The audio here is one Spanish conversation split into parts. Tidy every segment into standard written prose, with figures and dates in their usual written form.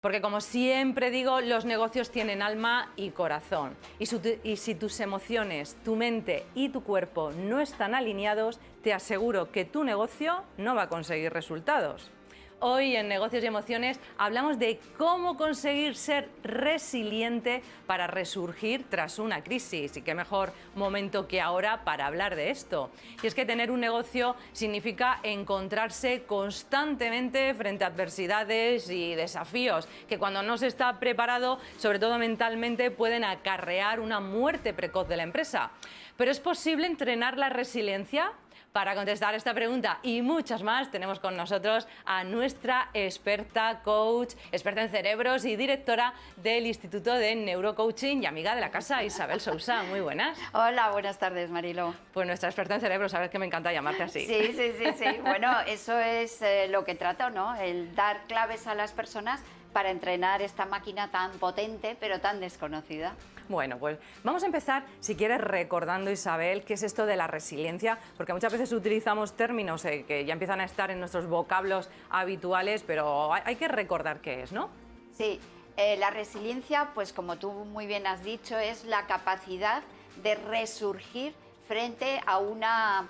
Porque como siempre digo, los negocios tienen alma y corazón. Y si tus emociones, tu mente y tu cuerpo no están alineados, te aseguro que tu negocio no va a conseguir resultados. Hoy en Negocios y Emociones hablamos de cómo conseguir ser resiliente para resurgir tras una crisis. Y qué mejor momento que ahora para hablar de esto. Y es que tener un negocio significa encontrarse constantemente frente a adversidades y desafíos que cuando no se está preparado, sobre todo mentalmente, pueden acarrear una muerte precoz de la empresa. ¿Pero es posible entrenar la resiliencia? Para contestar esta pregunta y muchas más, tenemos con nosotros a nuestra experta coach, experta en cerebros y directora del Instituto de Neurocoaching y amiga de la casa, Isabel Sousa. Muy buenas. Hola, buenas tardes, Marilo. Pues nuestra experta en cerebros, sabes que me encanta llamarte así. Sí. Bueno, eso es lo que trato, ¿no? El dar claves a las personas para entrenar esta máquina tan potente, pero tan desconocida. Bueno, pues vamos a empezar, si quieres, recordando, Isabel, qué es esto de la resiliencia, porque muchas veces utilizamos términos que ya empiezan a estar en nuestros vocablos habituales, pero hay que recordar qué es, ¿no? Sí, la resiliencia, pues como tú muy bien has dicho, es la capacidad de resurgir frente a una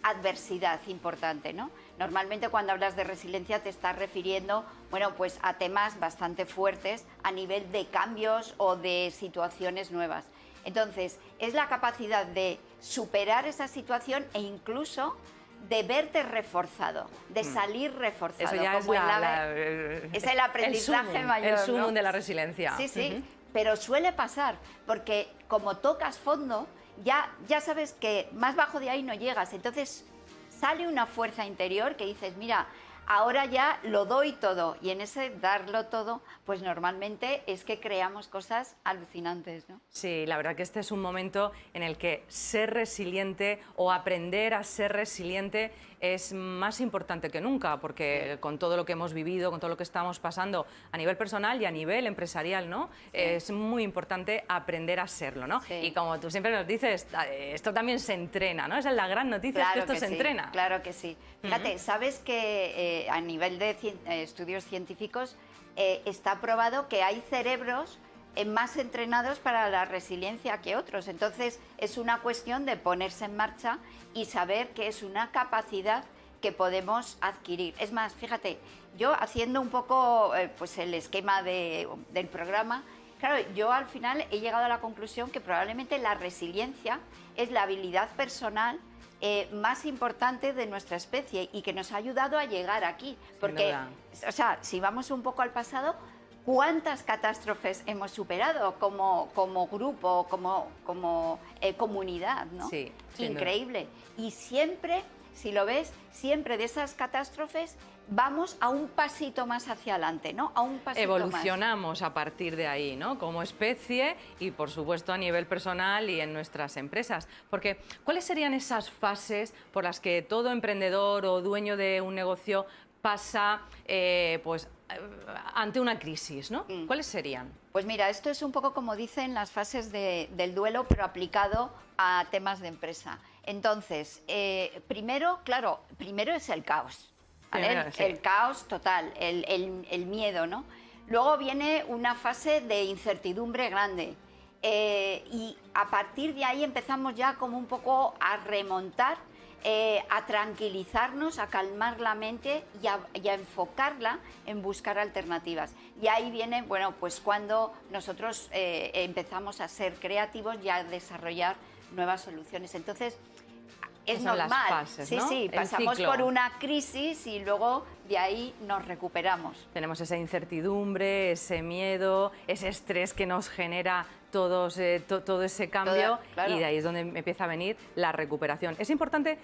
adversidad importante, ¿no? Normalmente cuando hablas de resiliencia te estás refiriendo, bueno, pues a temas bastante fuertes a nivel de cambios o de situaciones nuevas. Entonces, es la capacidad de superar esa situación e incluso de verte reforzado, de salir reforzado. Eso ya como es el aprendizaje mayor, el sumum, ¿no? de la resiliencia. Sí, pero suele pasar, porque como tocas fondo, ya sabes que más bajo de ahí no llegas, entonces sale una fuerza interior que dices, mira, ahora ya lo doy todo, y en ese darlo todo, pues normalmente es que creamos cosas alucinantes, ¿no? Sí, la verdad que este es un momento en el que ser resiliente o aprender a ser resiliente es más importante que nunca, porque con todo lo que hemos vivido, con todo lo que estamos pasando a nivel personal y a nivel empresarial, ¿no? Sí. Es muy importante aprender a serlo, ¿no? Sí. Y como tú siempre nos dices, esto también se entrena, ¿no? Esa es la gran noticia, claro, es que esto se entrena. Claro que sí. Fíjate, ¿sabes que a nivel de estudios científicos está probado que hay cerebros más entrenados para la resiliencia que otros? Entonces es una cuestión de ponerse en marcha y saber que es una capacidad que podemos adquirir. Es más, fíjate, yo haciendo un poco pues el esquema del programa, claro, yo al final he llegado a la conclusión que probablemente la resiliencia es la habilidad personal más importante de nuestra especie y que nos ha ayudado a llegar aquí. Porque, o sea, si vamos un poco al pasado, ¿cuántas catástrofes hemos superado como grupo, como comunidad, ¿no? Sí, increíble. Y siempre, si lo ves, siempre de esas catástrofes vamos a un pasito más hacia adelante, ¿no? A un pasito evolucionamos más. A partir de ahí, ¿no? Como especie y, por supuesto, a nivel personal y en nuestras empresas. Porque, ¿cuáles serían esas fases por las que todo emprendedor o dueño de un negocio pasa, ante una crisis, ¿no? ¿Cuáles serían? Pues mira, esto es un poco como dicen las fases del duelo, pero aplicado a temas de empresa. Entonces, primero es el caos. ¿Vale? El caos total, el miedo, ¿no? Luego viene una fase de incertidumbre grande y a partir de ahí empezamos ya como un poco a remontar, a tranquilizarnos, a calmar la mente y a enfocarla en buscar alternativas. Y ahí viene, bueno, pues cuando nosotros empezamos a ser creativos y a desarrollar nuevas soluciones. Entonces, es normal, las fases, ¿no? Sí, pasamos por una crisis y luego de ahí nos recuperamos. Tenemos esa incertidumbre, ese miedo, ese estrés que nos genera todo ese cambio, claro. Y de ahí es donde empieza a venir la recuperación. Es importante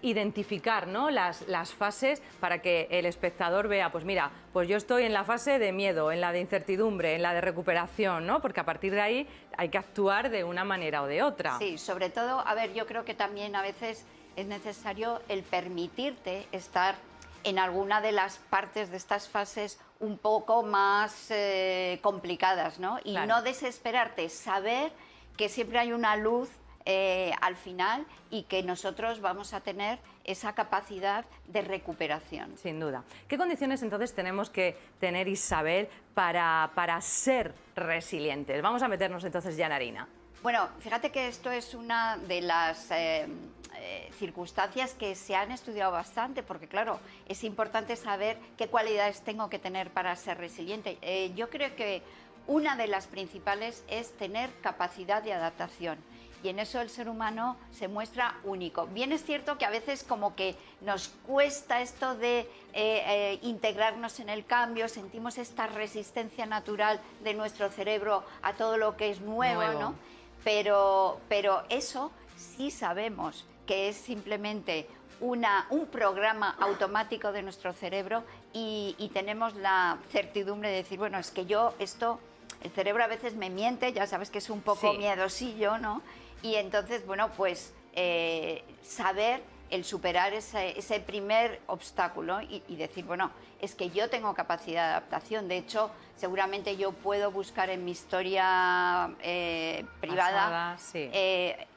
identificar, ¿no? las fases para que el espectador vea, pues mira, pues yo estoy en la fase de miedo, en la de incertidumbre, en la de recuperación, ¿no? Porque a partir de ahí hay que actuar de una manera o de otra. Sí, sobre todo, a ver, yo creo que también a veces es necesario el permitirte estar en alguna de las partes de estas fases un poco más complicadas, ¿no? Y claro, no desesperarte, saber que siempre hay una luz al final y que nosotros vamos a tener esa capacidad de recuperación. Sin duda. ¿Qué condiciones entonces tenemos que tener, Isabel, para ser resilientes? Vamos a meternos entonces ya en harina. Bueno, fíjate que esto es una de las circunstancias que se han estudiado bastante, porque claro, es importante saber qué cualidades tengo que tener para ser resiliente. Yo creo que una de las principales es tener capacidad de adaptación. Y en eso el ser humano se muestra único. Bien es cierto que a veces como que nos cuesta esto de integrarnos en el cambio, sentimos esta resistencia natural de nuestro cerebro a todo lo que es nuevo. ¿No? Pero eso sí sabemos que es simplemente un programa automático de nuestro cerebro y tenemos la certidumbre de decir, bueno, es que el cerebro a veces me miente, ya sabes que es un poco miedosillo, ¿no? Y entonces, bueno, pues saber el superar ese primer obstáculo y decir, bueno, es que yo tengo capacidad de adaptación. De hecho, seguramente yo puedo buscar en mi historia privada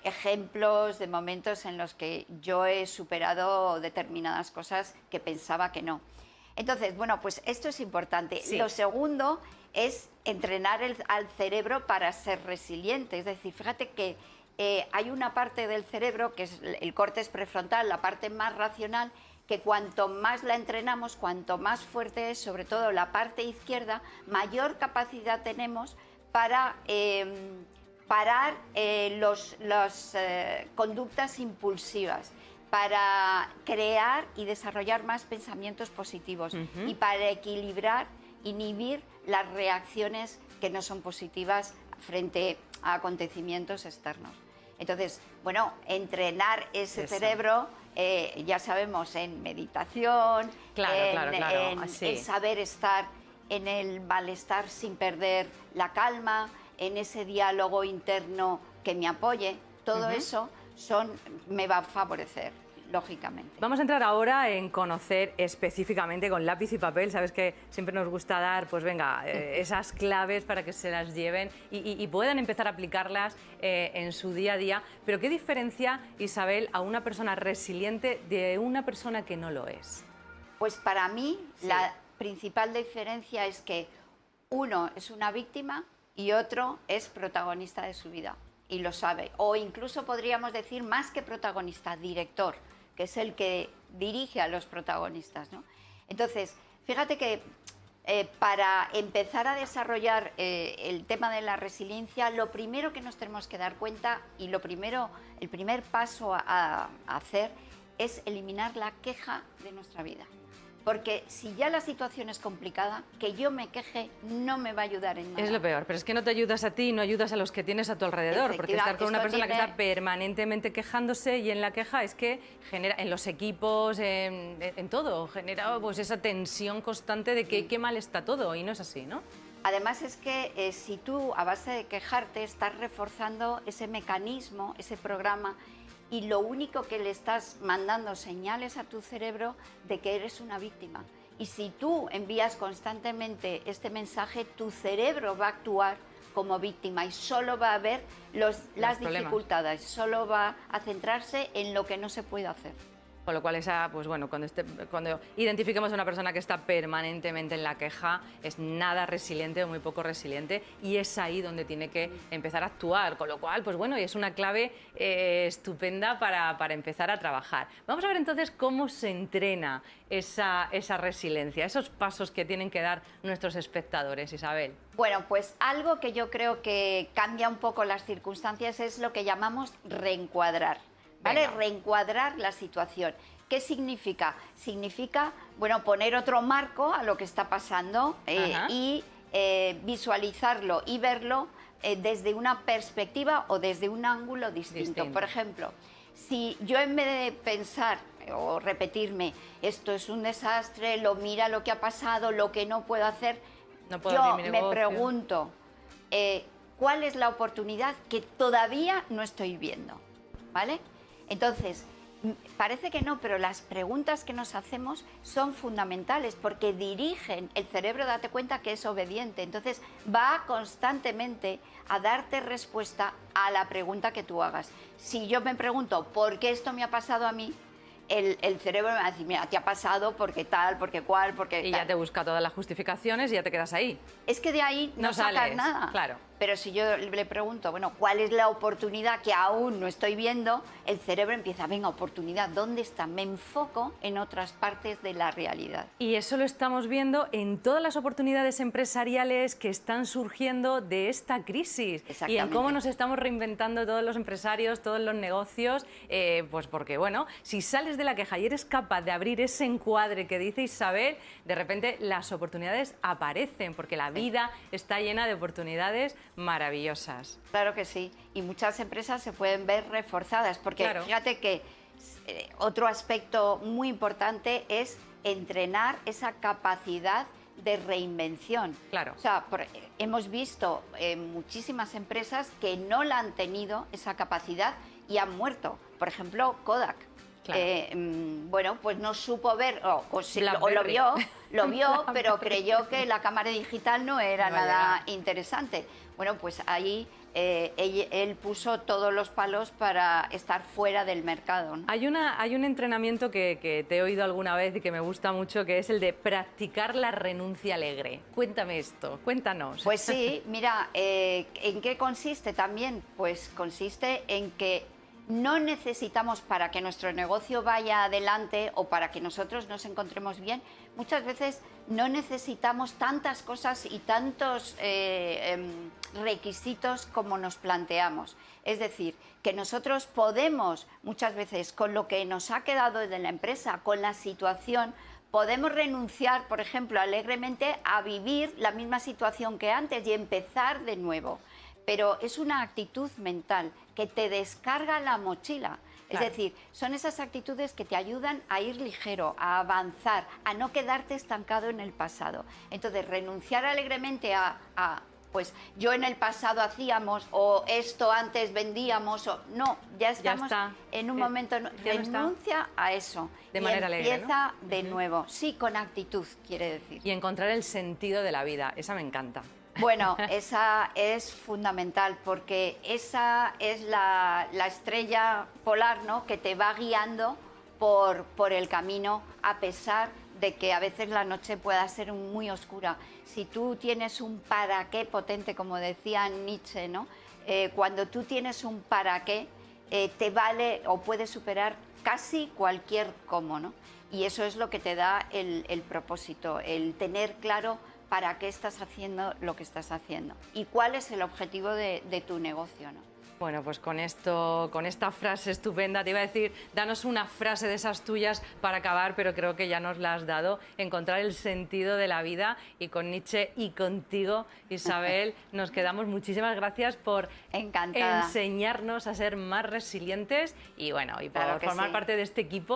ejemplos de momentos en los que yo he superado determinadas cosas que pensaba que no. Entonces, bueno, pues esto es importante. Sí. Lo segundo es entrenar al cerebro para ser resiliente. Es decir, fíjate que hay una parte del cerebro, que es el córtex prefrontal, la parte más racional, que cuanto más la entrenamos, cuanto más fuerte es, sobre todo la parte izquierda, mayor capacidad tenemos para parar las conductas impulsivas, para crear y desarrollar más pensamientos positivos y para inhibir las reacciones que no son positivas frente a acontecimientos externos. Entonces, bueno, entrenar ese cerebro, ya sabemos, en meditación, en saber estar en el malestar sin perder la calma, en ese diálogo interno que me apoye, todo eso me va a favorecer, lógicamente. Vamos a entrar ahora en conocer específicamente con lápiz y papel. Sabes que siempre nos gusta dar, pues venga, esas claves para que se las lleven y puedan empezar a aplicarlas en su día a día. Pero ¿qué diferencia, Isabel, a una persona resiliente de una persona que no lo es? Pues para mí la principal diferencia es que uno es una víctima y otro es protagonista de su vida y lo sabe. O incluso podríamos decir más que protagonista, director, que es el que dirige a los protagonistas, ¿no? Entonces, fíjate que para empezar a desarrollar el tema de la resiliencia, lo primero que nos tenemos que dar cuenta y el primer paso a hacer es eliminar la queja de nuestra vida. Porque si ya la situación es complicada, que yo me queje no me va a ayudar en nada. Es lo peor, pero es que no te ayudas a ti y no ayudas a los que tienes a tu alrededor, porque estar con una persona que está permanentemente quejándose y en la queja es que genera, en los equipos, en todo, genera pues esa tensión constante de que qué mal está todo y no es así, ¿no? Además es que si tú a base de quejarte estás reforzando ese mecanismo, ese programa, y lo único que le estás mandando señales a tu cerebro de que eres una víctima. Y si tú envías constantemente este mensaje, tu cerebro va a actuar como víctima y solo va a ver las dificultades, solo va a centrarse en lo que no se puede hacer. Con lo cual, pues bueno, cuando identifiquemos a una persona que está permanentemente en la queja, es nada resiliente o muy poco resiliente y es ahí donde tiene que empezar a actuar. Con lo cual, pues bueno, es una clave estupenda para empezar a trabajar. Vamos a ver entonces cómo se entrena esa resiliencia, esos pasos que tienen que dar nuestros espectadores, Isabel. Bueno, pues algo que yo creo que cambia un poco las circunstancias es lo que llamamos reencuadrar. ¿Vale? Reencuadrar la situación. ¿Qué significa? Significa, bueno, poner otro marco a lo que está pasando y visualizarlo y verlo desde una perspectiva o desde un ángulo distinto. Por ejemplo, si yo en vez de pensar o repetirme, esto es un desastre, mira lo que ha pasado, lo que no puedo hacer, yo me pregunto, ¿cuál es la oportunidad que todavía no estoy viendo? ¿Vale? Entonces, Parece que no, pero las preguntas que nos hacemos son fundamentales porque dirigen el cerebro, date cuenta que es obediente, entonces va constantemente a darte respuesta a la pregunta que tú hagas. Si yo me pregunto ¿por qué esto me ha pasado a mí?, el cerebro me va a decir, mira, te ha pasado porque tal, porque cual, porque Y tal. ya te busca todas las justificaciones y ya te quedas ahí. Es que de ahí no sacas sales, nada. claro. Pero si yo le pregunto, bueno, ¿cuál es la oportunidad que aún no estoy viendo? El cerebro empieza, venga, oportunidad, ¿dónde está? Me enfoco en otras partes de la realidad. Y eso lo estamos viendo en todas las oportunidades empresariales que están surgiendo de esta crisis. Y en Exactamente. cómo nos estamos reinventando todos los empresarios, todos los negocios. Pues porque, bueno, si sales de la queja y eres capaz de abrir ese encuadre que dice Isabel, de repente las oportunidades aparecen, porque la vida está llena de oportunidades maravillosas. Claro que sí. Y muchas empresas se pueden ver reforzadas, porque Claro. fíjate que otro aspecto muy importante es entrenar esa capacidad de reinvención. Claro. O sea, hemos visto muchísimas empresas que no la han tenido esa capacidad y han muerto. Por ejemplo, Kodak. Claro. Bueno, pues no supo ver, o Blackberry. lo vio, pero creyó que la cámara digital no era No iba a nada llegar. interesante. Bueno, pues ahí él puso todos los palos para estar fuera del mercado, ¿no? Hay un entrenamiento que te he oído alguna vez y que me gusta mucho, que es el de practicar la renuncia alegre. Cuéntame esto, cuéntanos. Pues sí, mira, ¿en qué consiste también? Pues consiste en que no necesitamos, para que nuestro negocio vaya adelante o para que nosotros nos encontremos bien, muchas veces no necesitamos tantas cosas y tantos requisitos como nos planteamos. Es decir, que nosotros podemos muchas veces, con lo que nos ha quedado de la empresa, con la situación, podemos renunciar, por ejemplo, alegremente a vivir la misma situación que antes y empezar de nuevo. Pero es una actitud mental que te descarga la mochila. Es Claro. decir, son esas actitudes que te ayudan a ir ligero, a avanzar, a no quedarte estancado en el pasado. Entonces, renunciar alegremente pues yo en el pasado hacíamos, o esto antes vendíamos, o no, ya estamos está. en un momento, Ya no está. renuncia a eso. De y manera alegre, ¿no? empieza de nuevo, sí, con actitud, quiere decir. Y encontrar el sentido de la vida, esa me encanta. Bueno, esa es fundamental porque esa es la estrella polar, ¿no?, que te va guiando por el camino, a pesar de que a veces la noche pueda ser muy oscura. Si tú tienes un para qué potente, como decía Nietzsche, ¿no?, cuando tú tienes un para qué, te vale o puedes superar casi cualquier cómo, ¿no? Y eso es lo que te da el propósito, el tener claro para qué estás haciendo lo que estás haciendo y cuál es el objetivo de tu negocio, ¿no? Bueno, pues con esto, con esta frase estupenda, te iba a decir, danos una frase de esas tuyas para acabar, pero creo que ya nos la has dado, encontrar el sentido de la vida, y con Nietzsche y contigo, Isabel, nos quedamos. Muchísimas gracias por Encantada. enseñarnos a ser más resilientes y bueno, y por Claro que formar sí. parte de este equipo